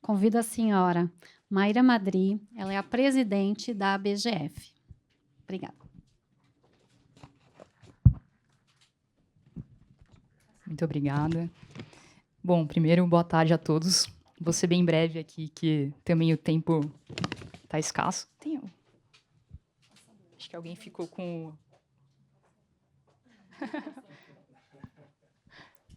Convido a senhora Mayra Madri, ela é a presidente da ABGF. Obrigada. Muito obrigada. Bom, primeiro, boa tarde a todos. Vou ser bem breve aqui, que também o tempo está escasso. Acho que alguém ficou com...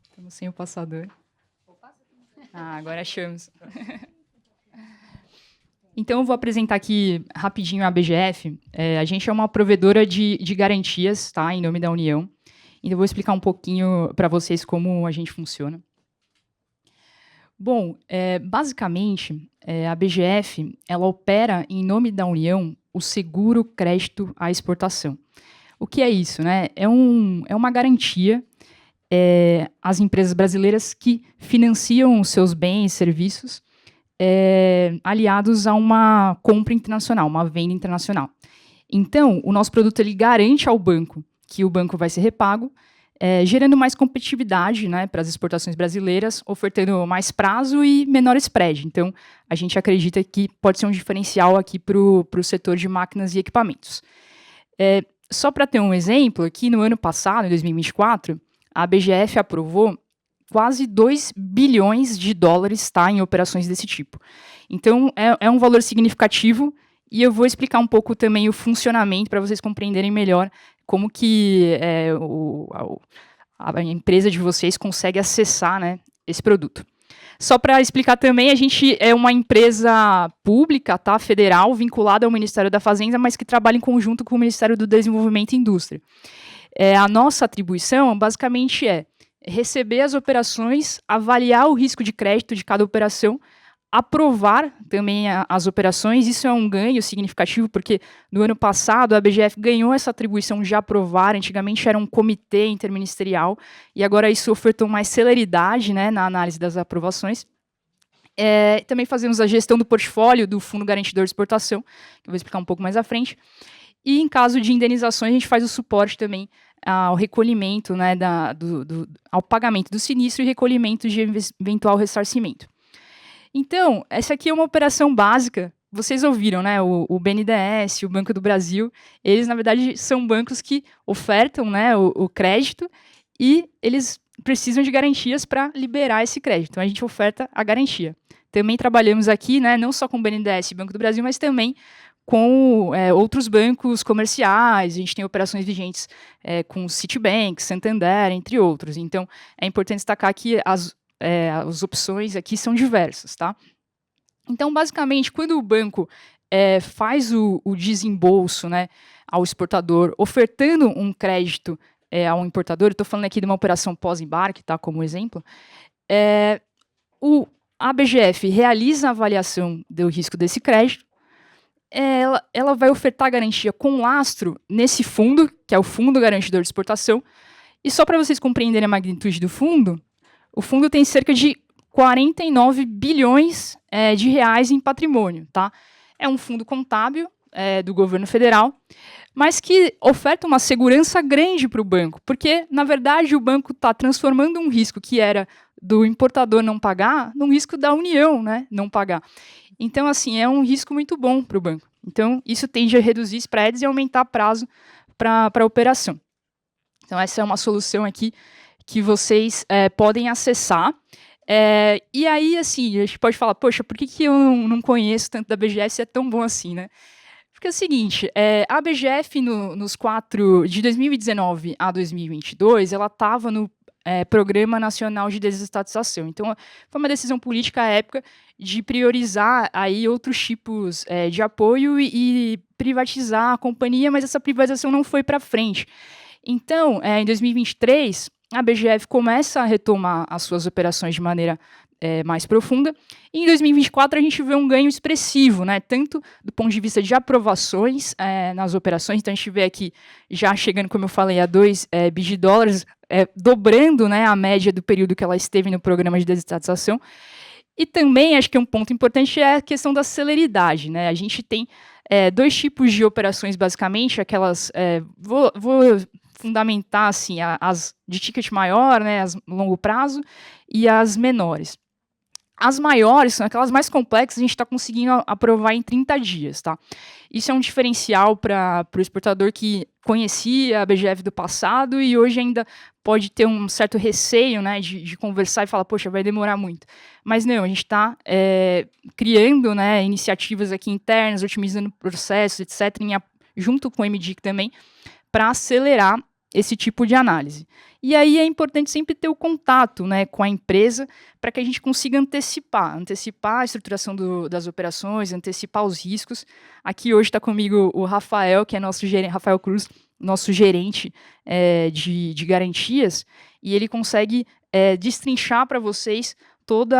Estamos sem o passador. Agora achamos. Então, eu vou apresentar aqui rapidinho a ABGF. A gente é uma provedora de garantias, tá, em nome da União. Então, eu vou explicar um pouquinho para vocês como a gente funciona. Bom, basicamente, a ABGF ela opera em nome da União o seguro crédito à exportação. O que é isso, né? É uma garantia às empresas brasileiras que financiam os seus bens e serviços aliados a uma compra internacional, uma venda internacional. Então, o nosso produto ele garante ao banco que o banco vai ser repago, gerando mais competitividade, né, para as exportações brasileiras, ofertando mais prazo e menor spread. Então, a gente acredita que pode ser um diferencial aqui para o setor de máquinas e equipamentos. Só para ter um exemplo, aqui no ano passado, em 2024, a ABGF aprovou quase 2 bilhões de dólares, tá, em operações desse tipo. Então, é um valor significativo e eu vou explicar um pouco também o funcionamento para vocês compreenderem melhor como que a empresa de vocês consegue acessar, né, esse produto. Só para explicar também, a gente é uma empresa pública, tá, federal, vinculada ao Ministério da Fazenda, mas que trabalha em conjunto com o Ministério do Desenvolvimento e Indústria. A nossa atribuição, basicamente, é receber as operações, avaliar o risco de crédito de cada operação, aprovar também as operações. Isso é um ganho significativo, porque no ano passado a ABGF ganhou essa atribuição de aprovar. Antigamente era um comitê interministerial, e agora isso ofertou mais celeridade, né, na análise das aprovações. Também fazemos a gestão do portfólio do Fundo Garantidor de Exportação, que eu vou explicar um pouco mais à frente. E em caso de indenizações, a gente faz o suporte também ao recolhimento, né, ao pagamento do sinistro e recolhimento de eventual ressarcimento. Então, essa aqui é uma operação básica. Vocês ouviram, né? O BNDES, o Banco do Brasil, eles, na verdade, são bancos que ofertam, né, o crédito e eles precisam de garantias para liberar esse crédito. Então, a gente oferta a garantia. Também trabalhamos aqui, né, não só com o BNDES e Banco do Brasil, mas também com outros bancos comerciais. A gente tem operações vigentes com Citibank, Santander, entre outros. Então, é importante destacar que as opções aqui são diversas, tá? Então, basicamente, quando o banco faz o desembolso, né, ao exportador, ofertando um crédito ao importador, estou falando aqui de uma operação pós-embarque, tá, como exemplo, a ABGF realiza a avaliação do risco desse crédito, ela vai ofertar garantia com lastro nesse fundo, que é o Fundo Garantidor de Exportação, e só para vocês compreenderem a magnitude do fundo, o fundo tem cerca de 49 bilhões de reais em patrimônio, tá? É um fundo contábil do governo federal, mas que oferta uma segurança grande para o banco, porque, na verdade, o banco está transformando um risco que era do importador não pagar num risco da União, né, não pagar. Então, assim, é um risco muito bom para o banco. Então, isso tende a reduzir spreads e aumentar prazo para a operação. Então, essa é uma solução aqui que vocês podem acessar. E aí, assim, a gente pode falar, poxa, por que eu não conheço tanto da BGF se é tão bom assim, né? Porque é o seguinte, a BGF, de 2019 a 2022, ela estava no Programa Nacional de Desestatização. Então, foi uma decisão política à época de priorizar aí outros tipos de apoio e privatizar a companhia, mas essa privatização não foi para frente. Então, em 2023, a BGF começa a retomar as suas operações de maneira mais profunda. E em 2024, a gente vê um ganho expressivo, né, tanto do ponto de vista de aprovações nas operações. Então, a gente vê aqui, já chegando, como eu falei, a 2 bi de dólares, dobrando, né, a média do período que ela esteve no programa de desestatização. E também, acho que um ponto importante é a questão da celeridade, né? A gente tem dois tipos de operações, basicamente, aquelas... vou fundamentar assim, as de ticket maior, né, as longo prazo, e as menores. As maiores, são aquelas mais complexas, a gente está conseguindo aprovar em 30 dias. Tá? Isso é um diferencial para o exportador que conhecia a BGF do passado e hoje ainda pode ter um certo receio, né, de conversar e falar, poxa, vai demorar muito. Mas não, a gente está criando, né, iniciativas aqui internas, otimizando processos, etc., junto com o MDIC também, para acelerar esse tipo de análise. E aí é importante sempre ter o contato, né, com a empresa para que a gente consiga antecipar a estruturação das operações, antecipar os riscos. Aqui hoje está comigo o Rafael, que é nosso gerente, Rafael Cruz, nosso gerente de garantias, e ele consegue destrinchar para vocês toda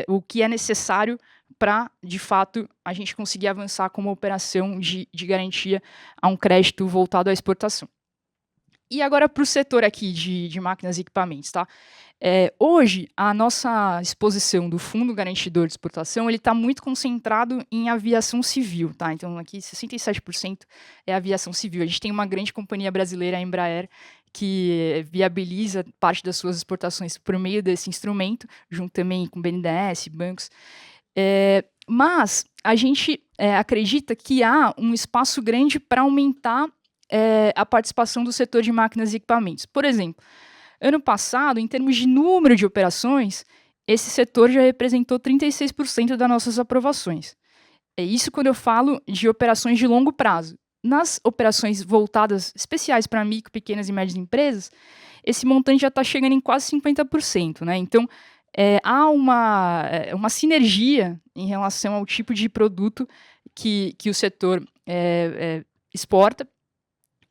o que é necessário para, de fato, a gente conseguir avançar com uma operação de garantia a um crédito voltado à exportação. E agora para o setor aqui de máquinas e equipamentos. Tá? Hoje, a nossa exposição do Fundo Garantidor de Exportação está muito concentrado em aviação civil. Tá? Então, aqui 67% é aviação civil. A gente tem uma grande companhia brasileira, a Embraer, que viabiliza parte das suas exportações por meio desse instrumento, junto também com BNDES, bancos. Mas a gente acredita que há um espaço grande para aumentar a participação do setor de máquinas e equipamentos. Por exemplo, ano passado, em termos de número de operações, esse setor já representou 36% das nossas aprovações. É isso quando eu falo de operações de longo prazo. Nas operações voltadas especiais para micro, pequenas e médias empresas, esse montante já está chegando em quase 50%. Né? Então, há uma sinergia em relação ao tipo de produto que o setor exporta.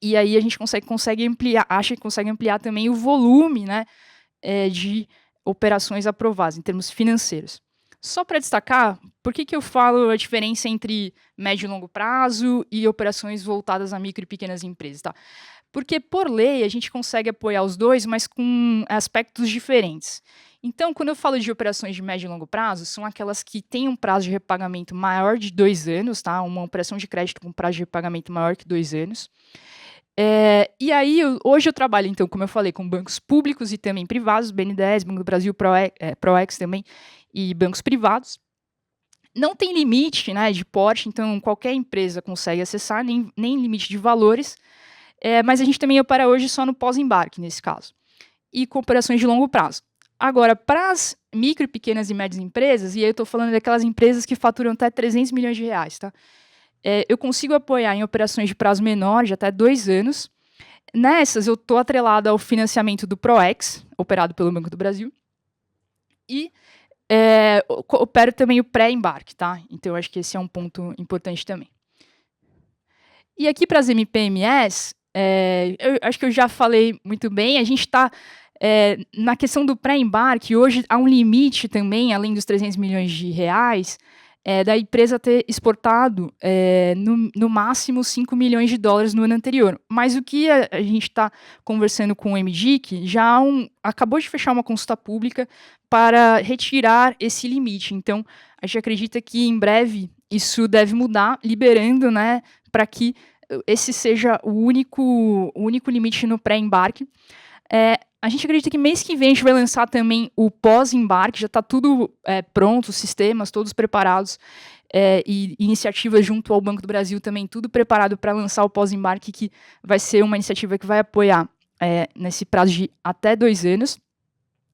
E aí a gente consegue ampliar, acha que consegue ampliar também o volume, né, de operações aprovadas, em termos financeiros. Só para destacar, por que eu falo a diferença entre médio e longo prazo e operações voltadas a micro e pequenas empresas? Tá? Porque, por lei, a gente consegue apoiar os dois, mas com aspectos diferentes. Então, quando eu falo de operações de médio e longo prazo, são aquelas que têm um prazo de repagamento maior de 2 anos, tá? Uma operação de crédito com prazo de repagamento maior que 2 anos. E aí, hoje eu trabalho, então, como eu falei, com bancos públicos e também privados, BNDES, Banco do Brasil, Proex também, e bancos privados. Não tem limite, né, de porte, então qualquer empresa consegue acessar, nem limite de valores, mas a gente também opera hoje só no pós-embarque, nesse caso, e com operações de longo prazo. Agora, para as micro, pequenas e médias empresas, e aí eu estou falando daquelas empresas que faturam até 300 milhões de reais, tá? Eu consigo apoiar em operações de prazo menor, de até 2 anos. Nessas, eu estou atrelada ao financiamento do Proex, operado pelo Banco do Brasil, e opero também o pré-embarque. Tá? Então, eu acho que esse é um ponto importante também. E aqui para as MPMS, eu acho que eu já falei muito bem, a gente está na questão do pré-embarque, hoje há um limite também, além dos 300 milhões de reais, da empresa ter exportado no máximo 5 milhões de dólares no ano anterior. Mas o que a gente está conversando com o MDIC, acabou de fechar uma consulta pública para retirar esse limite. Então, a gente acredita que em breve isso deve mudar, liberando, né, para que esse seja o único limite no pré-embarque. A gente acredita que mês que vem a gente vai lançar também o pós-embarque, já está tudo pronto, os sistemas todos preparados, e iniciativas junto ao Banco do Brasil também, tudo preparado para lançar o pós-embarque, que vai ser uma iniciativa que vai apoiar nesse prazo de até 2 anos.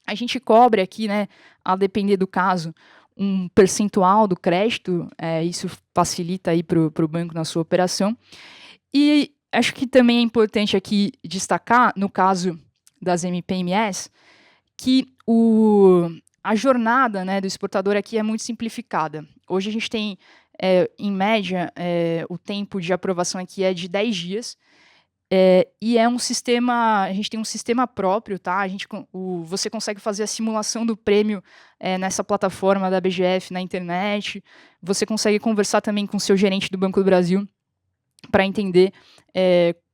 A gente cobre aqui, né, a depender do caso, um percentual do crédito, isso facilita aí para o banco na sua operação. E acho que também é importante aqui destacar, no caso das MPMS, que a jornada, né, do exportador aqui é muito simplificada. Hoje a gente tem, em média, o tempo de aprovação aqui é de 10 dias, e a gente tem um sistema próprio, tá? Você consegue fazer a simulação do prêmio nessa plataforma da BGF na internet, você consegue conversar também com o seu gerente do Banco do Brasil para entender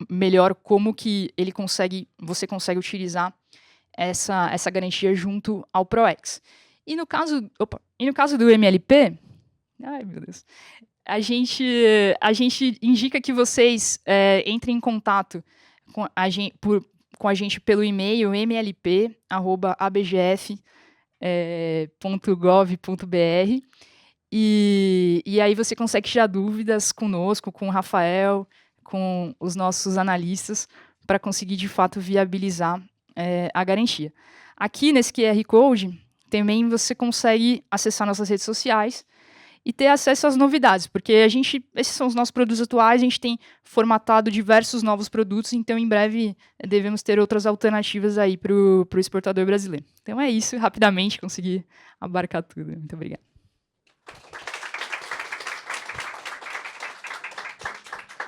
melhor como que você consegue utilizar essa garantia junto ao Proex. E no caso do MLP, ai meu Deus, a gente indica que vocês entrem em contato com a gente pelo e-mail mlp@abgf.com.br. .gov.br. E aí você consegue tirar dúvidas conosco, com o Rafael, com os nossos analistas, para conseguir, de fato, viabilizar a garantia. Aqui, nesse QR Code, também você consegue acessar nossas redes sociais e ter acesso às novidades, porque esses são os nossos produtos atuais, a gente tem formatado diversos novos produtos, então em breve devemos ter outras alternativas aí para o exportador brasileiro. Então é isso, rapidamente consegui abarcar tudo. Muito obrigado.